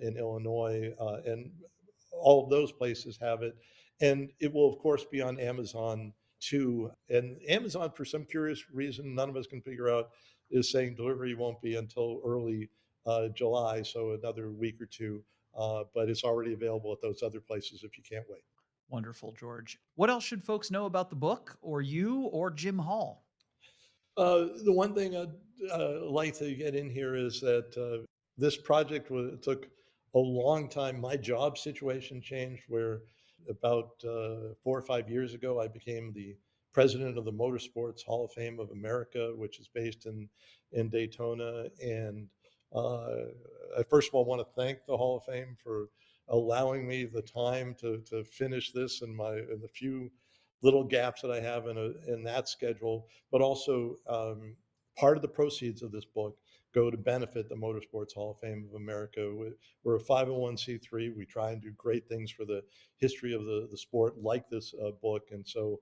in Illinois, and all of those places have it. And it will, of course, be on Amazon too. And Amazon, for some curious reason, none of us can figure out, is saying delivery won't be until early July, so another week or two. But it's already available at those other places if you can't wait. wonderful, George. What else should folks know about the book, or you, or Jim Hall? The one thing I'd like to get in here is that this project took a long time. My job situation changed where about 4 or 5 years ago, I became the president of the Motorsports Hall of Fame of America, which is based in Daytona. And uh, I first of all want to thank the Hall of Fame for allowing me the time to finish this in the few little gaps that I have in that schedule, but also part of the proceeds of this book go to benefit the Motorsports Hall of Fame of America. We're a 501c3. We try and do great things for the history of the sport, like this book. And so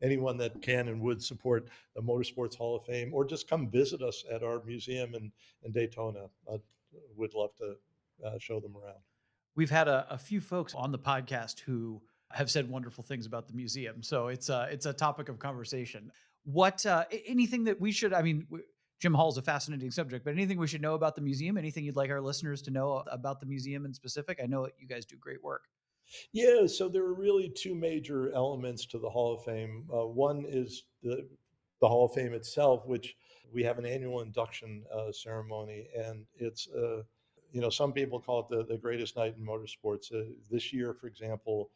anyone that can and would support the Motorsports Hall of Fame or just come visit us at our museum in Daytona, would love to show them around. We've had a few folks on the podcast who have said wonderful things about the museum, so it's a topic of conversation. What anything that we should? I mean, Jim Hall's a fascinating subject, but anything we should know about the museum? Anything you'd like our listeners to know about the museum in specific? I know that you guys do great work. Yeah, so there are really two major elements to the Hall of Fame. One is the Hall of Fame itself, which we have an annual induction ceremony, and it's some people call it the greatest night in motorsports. This year, for example,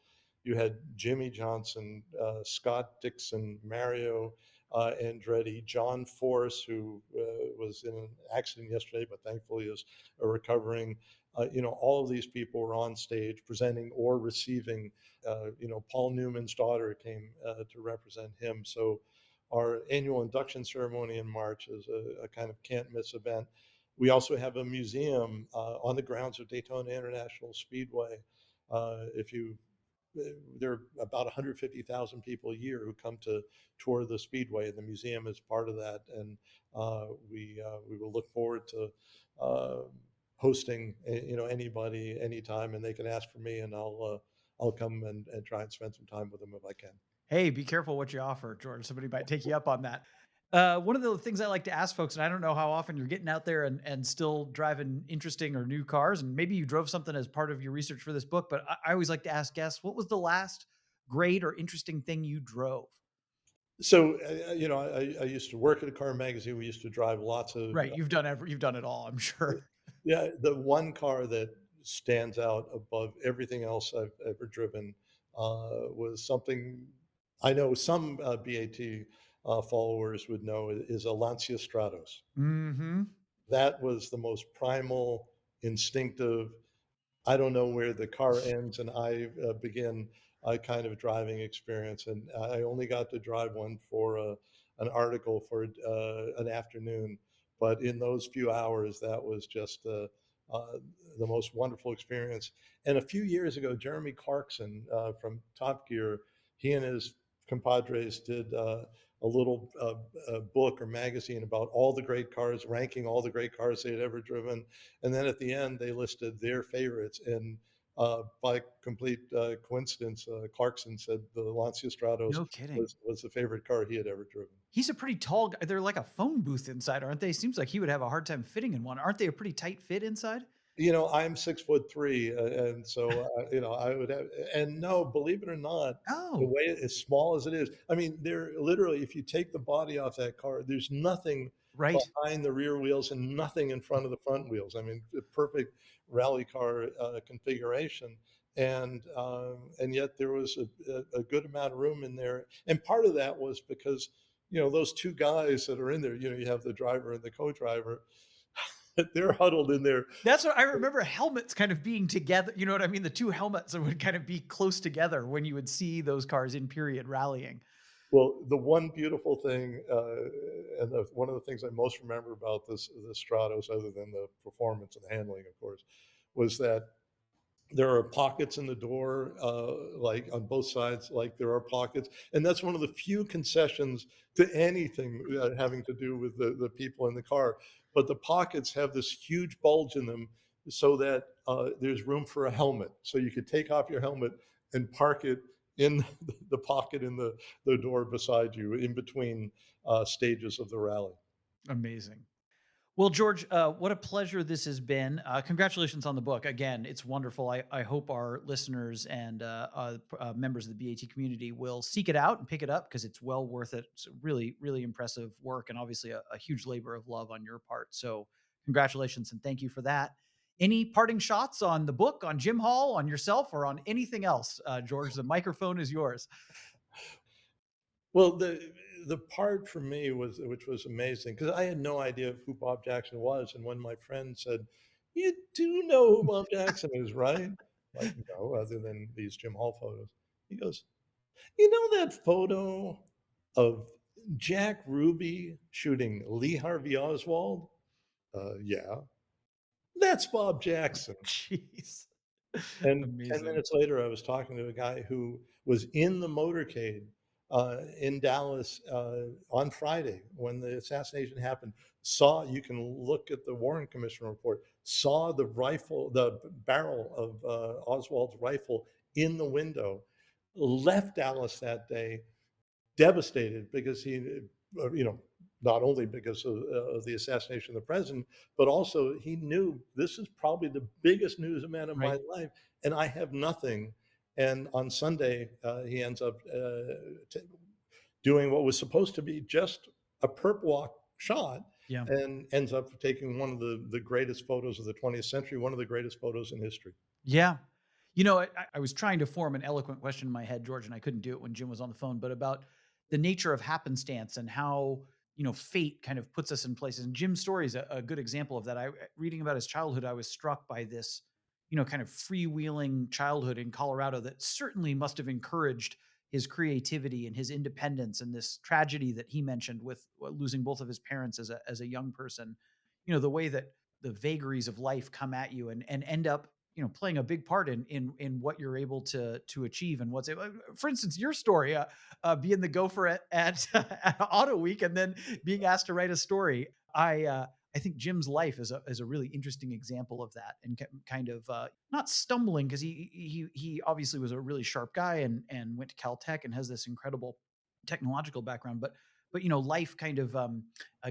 you had Jimmy Johnson, Scott Dixon, Mario Andretti, John Force, who was in an accident yesterday, but thankfully is recovering. All of these people were on stage presenting or receiving. Paul Newman's daughter came to represent him. So our annual induction ceremony in March is a kind of can't miss event. We also have a museum on the grounds of Daytona International Speedway. If you there are about 150,000 people a year who come to tour the Speedway, and the museum is part of that. And we will look forward to uh, hosting, anybody anytime, and they can ask for me, and I'll come and try and spend some time with them if I can. Hey, be careful what you offer, George. Somebody might take you up on that. One of the things I like to ask folks, and I don't know how often you're getting out there and still driving interesting or new cars, and maybe you drove something as part of your research for this book, but I always like to ask guests, what was the last great or interesting thing you drove? So, I used to work at a car magazine. We used to drive lots of, Right, you've done it all, I'm sure. yeah, the one car that stands out above everything else I've ever driven was something I know some BAT followers would know is a Lancia Stratos. Mhm. That was the most primal, instinctive, I don't know where the car ends and I begin a kind of driving experience. And I only got to drive one for an article for an afternoon. But in those few hours, that was just uh, the most wonderful experience. And a few years ago, Jeremy Clarkson from Top Gear, he and his compadres did a little book or magazine about all the great cars, ranking all the great cars they'd ever driven. And then at the end, they listed their favorites. And by complete coincidence, Clarkson said the Lancia Stratos No kidding. was the favorite car he had ever driven. He's a pretty tall guy. They're like a phone booth inside, aren't they? Seems like he would have a hard time fitting in one. Aren't they a pretty tight fit inside? I'm 6'3", and so I would have. And no, believe it or not, the Oh, way as small as it is, I mean, they're literally, if you take the body off that car, there's nothing right. behind the rear wheels and nothing in front of the front wheels. I mean, the perfect rally car configuration, and yet there was a good amount of room in there. And part of that was because those two guys that are in there. You have the driver and the co-driver. They're huddled in there. That's what I remember helmets kind of being together. You know what I mean? The two helmets that would kind of be close together when you would see those cars in period rallying. Well, the one beautiful thing, and one of the things I most remember about this Stratos, other than the performance and the handling, of course, was that there are pockets in the door, like on both sides, like there are pockets, and that's one of the few concessions to anything having to do with the people in the car. But the pockets have this huge bulge in them, so that there's room for a helmet. So you could take off your helmet and park it in the pocket in the door beside you, in between stages of the rally. Amazing. Well, George, what a pleasure this has been. Congratulations on the book. Again, it's wonderful. I hope our listeners and members of the BAT community will seek it out and pick it up because it's well worth it. It's really, really impressive work and obviously a huge labor of love on your part. So, congratulations and thank you for that. Any parting shots on the book, on Jim Hall, on yourself, or on anything else, George? The microphone is yours. Well, the part for me was, which was amazing, because I had no idea who Bob Jackson was, and when my friend said, "You do know who Bob Jackson is, right?" Like, no, other than these Jim Hall photos. He goes, "You know that photo of Jack Ruby shooting Lee Harvey Oswald?" Yeah, that's Bob Jackson. Jeez. And 10 Amazing. minutes later, I was talking to a guy who was in the motorcade in Dallas on Friday when the assassination happened. Saw, you can look at the Warren Commission report, saw the rifle, the barrel of Oswald's rifle in the window, left Dallas that day devastated because you know, not only because of the assassination of the president, but also he knew this is probably the biggest news event of my Right. life, and I have nothing. And on Sunday, he ends up doing what was supposed to be just a perp walk shot, Yeah. and ends up taking one of the greatest photos of the 20th century, one of the greatest photos in history. Yeah. You know, I was trying to form an eloquent question in my head, George, and I couldn't do it when Jim was on the phone, but about the nature of happenstance and how, fate kind of puts us in places. And Jim's story is a good example of that. Reading about his childhood, I was struck by this, kind of freewheeling childhood in Colorado that certainly must have encouraged his creativity and his independence and this tragedy that he mentioned with losing both of his parents as a young person. The way that the vagaries of life come at you and end up playing a big part in what you're able to achieve and what's able, for instance, your story, being the gopher at Autoweek and then being asked to write a story. I think Jim's life is a really interesting example of that, and kind of not stumbling, because he obviously was a really sharp guy and went to Caltech and has this incredible technological background, but life kind of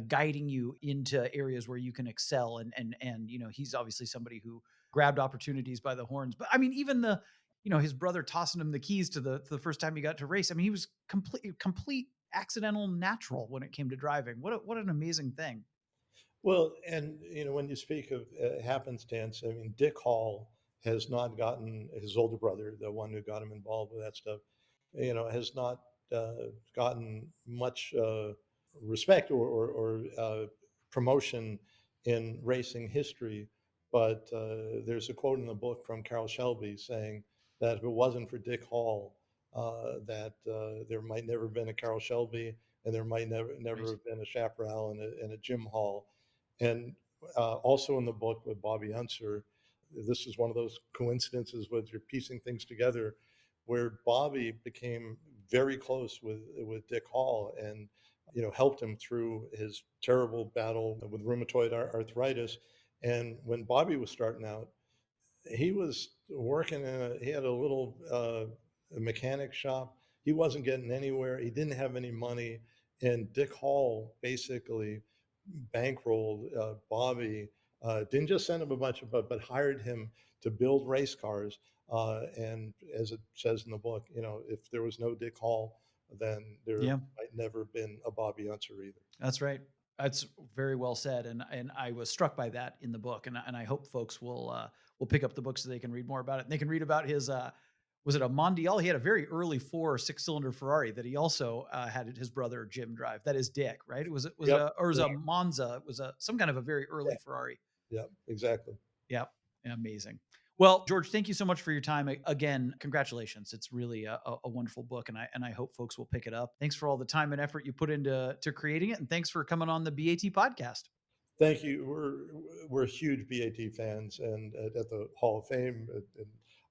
guiding you into areas where you can excel, and he's obviously somebody who grabbed opportunities by the horns. But I mean, even his brother tossing him the keys to the first time he got to race. I mean, he was complete accidental natural when it came to driving. What an amazing thing. Well, and when you speak of happenstance, I mean, Dick Hall has not gotten his older brother, the one who got him involved with that stuff, has not gotten much respect or promotion in racing history. But there's a quote in the book from Carroll Shelby saying that if it wasn't for Dick Hall, that there might never have been a Carroll Shelby, and there might never Right. have been a Chaparral and a Jim Hall. And also in the book with Bobby Unser, this is one of those coincidences where you're piecing things together, where Bobby became very close with Dick Hall, and helped him through his terrible battle with rheumatoid arthritis. And when Bobby was starting out, he was working he had a little mechanic shop. He wasn't getting anywhere. He didn't have any money. And Dick Hall basically bankrolled Bobby, didn't just send him a bunch of, but hired him to build race cars. And as it says in the book, if there was no Dick Hall, then there Yeah. might never have been a Bobby Unser either. That's right. That's very well said, and I was struck by that in the book, and I hope folks will pick up the book so they can read more about it. And they can read about his was it a Mondial? He had a very early 4 or 6-cylinder Ferrari that he also had his brother Jim drive. That is Dick, right? Was it Yep. or was it a Monza? It was some kind of a very Yeah. early Ferrari. Yeah. Exactly. Yeah, amazing. Well, George, thank you so much for your time. Again, congratulations. It's really a wonderful book, and I hope folks will pick it up. Thanks for all the time and effort you put into creating it, and thanks for coming on the BAT podcast. Thank you. We're huge BAT fans, and at the Hall of Fame, and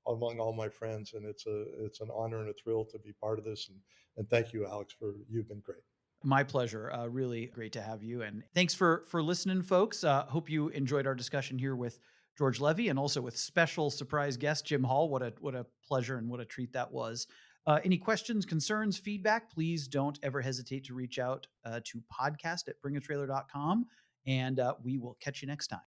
among all my friends, and it's an honor and a thrill to be part of this. And thank you, Alex, you've been great. My pleasure. Really great to have you, and thanks for listening, folks. Hope you enjoyed our discussion here with George Levy, and also with special surprise guest Jim Hall. What a pleasure and what a treat that was. Any questions, concerns, feedback, please don't ever hesitate to reach out to podcast@bringatrailer.com, and we will catch you next time.